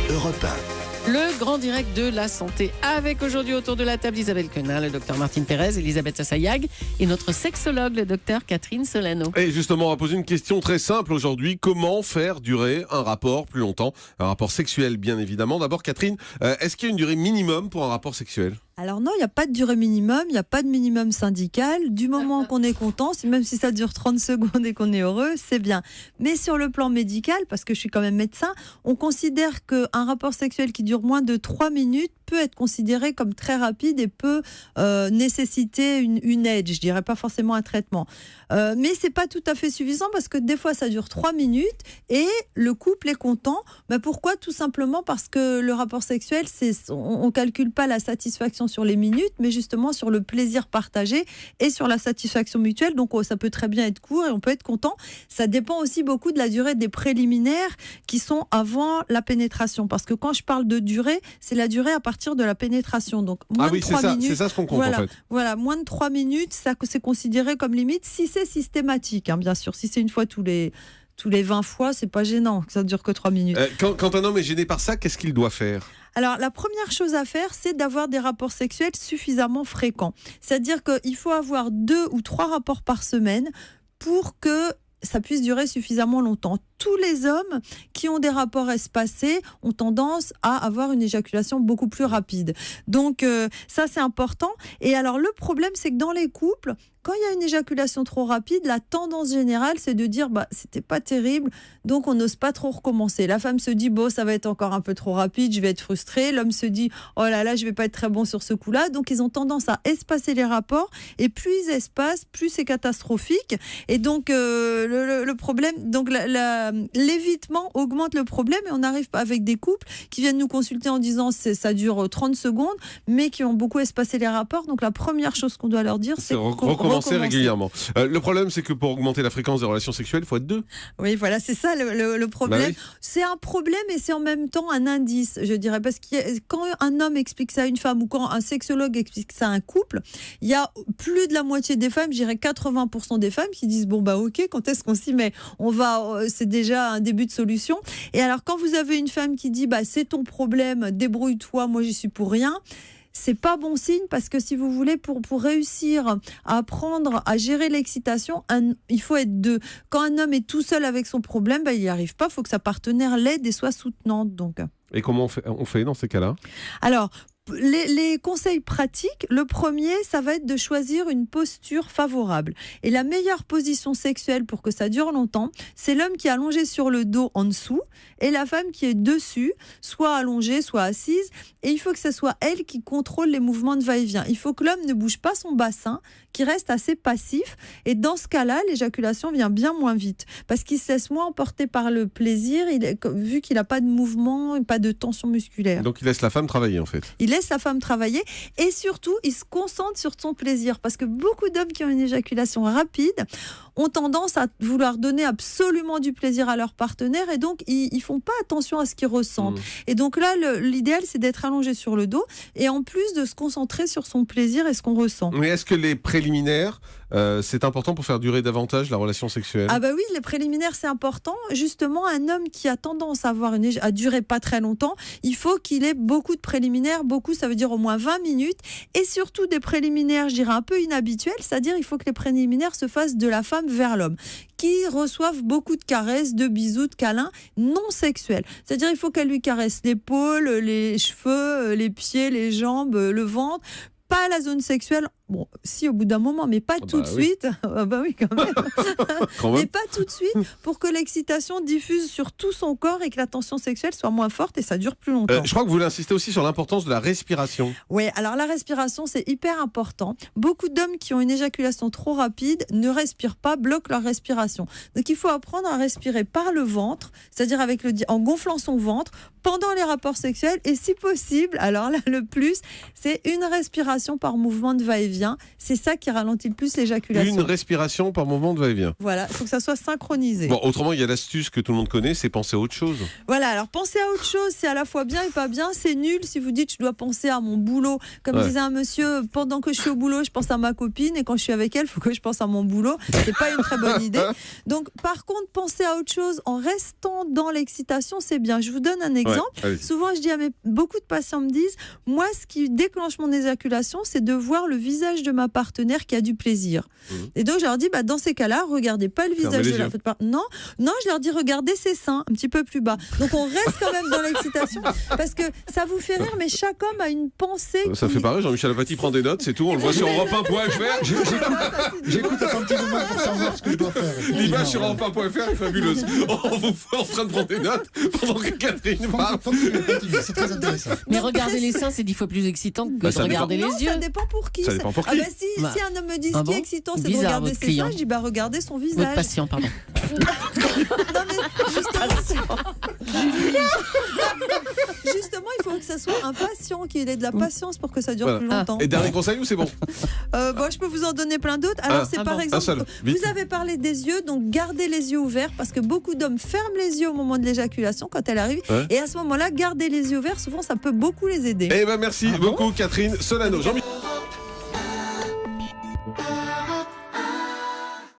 Europe 1. Le grand direct de la santé avec aujourd'hui autour de la table Isabelle Quenat, le docteur Martine Pérez, Elisabeth Assayag et notre sexologue, le docteur Catherine Solano. Et justement, on va poser une question très simple aujourd'hui. Comment faire durer un rapport plus longtemps? Un rapport sexuel, bien évidemment. D'abord, Catherine, est-ce qu'il y a une durée minimum pour un rapport sexuel? Alors non, il n'y a pas de durée minimum, il n'y a pas de minimum syndical. Du moment qu'on est content, même si ça dure 30 secondes et qu'on est heureux, c'est bien. Mais sur le plan médical, parce que je suis quand même médecin, on considère qu'un rapport sexuel qui dure moins de 3 minutes peut être considéré comme très rapide et peut nécessiter une aide, je dirais pas forcément un traitement. Mais c'est pas tout à fait suffisant parce que des fois ça dure 3 minutes et le couple est content. Pourquoi? Tout simplement parce que le rapport sexuel, on calcule pas la satisfaction sur les minutes, mais justement sur le plaisir partagé et sur la satisfaction mutuelle. Donc ça peut très bien être court et on peut être content. Ça dépend aussi beaucoup de la durée des préliminaires qui sont avant la pénétration. Parce que quand je parle de durée, c'est la durée à partir de la pénétration. Donc moins de 3 minutes. C'est ça ce qu'on compte en fait. Voilà, moins de 3 minutes, ça c'est considéré comme limite si c'est systématique, bien sûr. Si c'est une fois tous les 20 fois, c'est pas gênant, ça ne dure que 3 minutes. Quand un homme est gêné par ça, qu'est-ce qu'il doit faire? Alors, la première chose à faire, c'est d'avoir des rapports sexuels suffisamment fréquents. C'est-à-dire qu'il faut avoir 2 ou 3 rapports par semaine pour que ça puisse durer suffisamment longtemps. Tous les hommes qui ont des rapports espacés ont tendance à avoir une éjaculation beaucoup plus rapide. Donc ça, c'est important. Et alors, le problème, c'est que dans les couples, quand il y a une éjaculation trop rapide, la tendance générale, c'est de dire c'était pas terrible, donc on n'ose pas trop recommencer. La femme se dit ça va être encore un peu trop rapide, je vais être frustrée. L'homme se dit oh là là, je vais pas être très bon sur ce coup-là. Donc ils ont tendance à espacer les rapports et plus ils espacent, plus c'est catastrophique. Et donc le problème, donc l'évitement augmente le problème et on arrive avec des couples qui viennent nous consulter en disant ça dure 30 secondes, mais qui ont beaucoup espacé les rapports. Donc la première chose qu'on doit leur dire, c'est recommencer régulièrement. Le problème, c'est que pour augmenter la fréquence des relations sexuelles, il faut être 2. Oui, voilà, c'est ça le problème. Oui. C'est un problème et c'est en même temps un indice, je dirais. Parce que quand un homme explique ça à une femme ou quand un sexologue explique ça à un couple, il y a plus de la moitié des femmes, je dirais 80% des femmes qui disent ok, quand est-ce qu'on s'y met? C'est déjà un début de solution. Et alors, quand vous avez une femme qui dit c'est ton problème, débrouille-toi, moi j'y suis pour rien. C'est pas bon signe parce que si vous voulez, pour réussir à apprendre à gérer l'excitation, il faut être 2. Quand un homme est tout seul avec son problème, il n'y arrive pas. Il faut que sa partenaire l'aide et soit soutenante. Donc. Et comment on fait dans ces cas-là? Alors, les conseils pratiques, le premier, ça va être de choisir une posture favorable. Et la meilleure position sexuelle pour que ça dure longtemps, c'est l'homme qui est allongé sur le dos en dessous et la femme qui est dessus, soit allongée, soit assise. Et il faut que ce soit elle qui contrôle les mouvements de va-et-vient. Il faut que l'homme ne bouge pas son bassin, qu'il reste assez passif. Et dans ce cas-là, l'éjaculation vient bien moins vite parce qu'il se laisse moins emporter par le plaisir, vu qu'il n'a pas de mouvement, pas de tension musculaire. Donc il laisse la femme travailler en fait. Il laisse la femme travailler et surtout, il se concentre sur son plaisir parce que beaucoup d'hommes qui ont une éjaculation rapide ont tendance à vouloir donner absolument du plaisir à leur partenaire et donc ils font pas attention à ce qu'ils ressentent. Et donc là, l'idéal, c'est d'être allongé sur le dos et en plus de se concentrer sur son plaisir et ce qu'on ressent. Mais est-ce que les préliminaires, c'est important pour faire durer davantage la relation sexuelle? Oui, les préliminaires, c'est important. Justement, un homme qui a tendance à durer pas très longtemps, il faut qu'il ait beaucoup de préliminaires. Beaucoup, ça veut dire au moins 20 minutes. Et surtout des préliminaires, je dirais, un peu inhabituels. C'est-à-dire, il faut que les préliminaires se fassent de la femme vers l'homme, qui reçoivent beaucoup de caresses, de bisous, de câlins non sexuels. C'est-à-dire, il faut qu'elle lui caresse l'épaule, les cheveux, les pieds, les jambes, le ventre. Pas la zone sexuelle, si au bout d'un moment, mais pas tout de suite. Oui, quand même. Mais pas tout de suite, pour que l'excitation diffuse sur tout son corps et que la tension sexuelle soit moins forte et ça dure plus longtemps. Je crois que vous voulez insister aussi sur l'importance de la respiration. Oui, alors la respiration, c'est hyper important. Beaucoup d'hommes qui ont une éjaculation trop rapide ne respirent pas, bloquent leur respiration. Donc il faut apprendre à respirer par le ventre, c'est-à-dire en gonflant son ventre pendant les rapports sexuels et si possible, alors là, le plus, c'est une respiration par mouvement de va-et-vient. va-et-vient, c'est ça qui ralentit le plus l'éjaculation. Une respiration par moment de va-et-vient. Voilà, il faut que ça soit synchronisé. Bon, autrement, il y a l'astuce que tout le monde connaît, c'est penser à autre chose. Voilà, alors penser à autre chose, c'est à la fois bien et pas bien. C'est nul si vous dites je dois penser à mon boulot. Comme disait un monsieur, pendant que je suis au boulot, je pense à ma copine et quand je suis avec elle, il faut que je pense à mon boulot. C'est pas une très bonne idée. Donc, par contre, penser à autre chose en restant dans l'excitation, c'est bien. Je vous donne un exemple. Souvent, je dis beaucoup de patients me disent, moi, ce qui déclenche mon éjaculation, c'est de voir le visage de ma partenaire qui a du plaisir. Et donc, je leur dis, dans ces cas-là, regardez pas le visage de la partenaire. Non, je leur dis, regardez ses seins un petit peu plus bas. Donc, on reste quand même dans l'excitation parce que ça vous fait rire, mais chaque homme a une pensée. Ça fait pareil, Jean-Michel Apathy prend des notes, c'est tout. On le voit sur Europe1.fr. J'écoute attentivement pour savoir ce que je dois faire. L'image sur Europe1.fr est fabuleuse. On vous voit en train de prendre des notes pendant que Catherine parle. C'est très intéressant. Mais regarder les seins, c'est 10 fois plus excitant que de regarder les yeux. Ça dépend pour qui. Ça dépend pour qui. Si un homme me dit ce qui est excitant, c'est de regarder ses seins, je dis regardez son visage. Votre patient, pardon. Non mais justement, il faut que ça soit un patient, qu'il ait de la patience pour que ça dure plus longtemps. Et dernier conseil ou c'est bon? Je peux vous en donner plein d'autres. Alors c'est par exemple, vous avez parlé des yeux, donc gardez les yeux ouverts parce que beaucoup d'hommes ferment les yeux au moment de l'éjaculation quand elle arrive. Et à ce moment-là, gardez les yeux ouverts. Souvent, ça peut beaucoup les aider. Merci beaucoup, Catherine Solano. Jean-Michel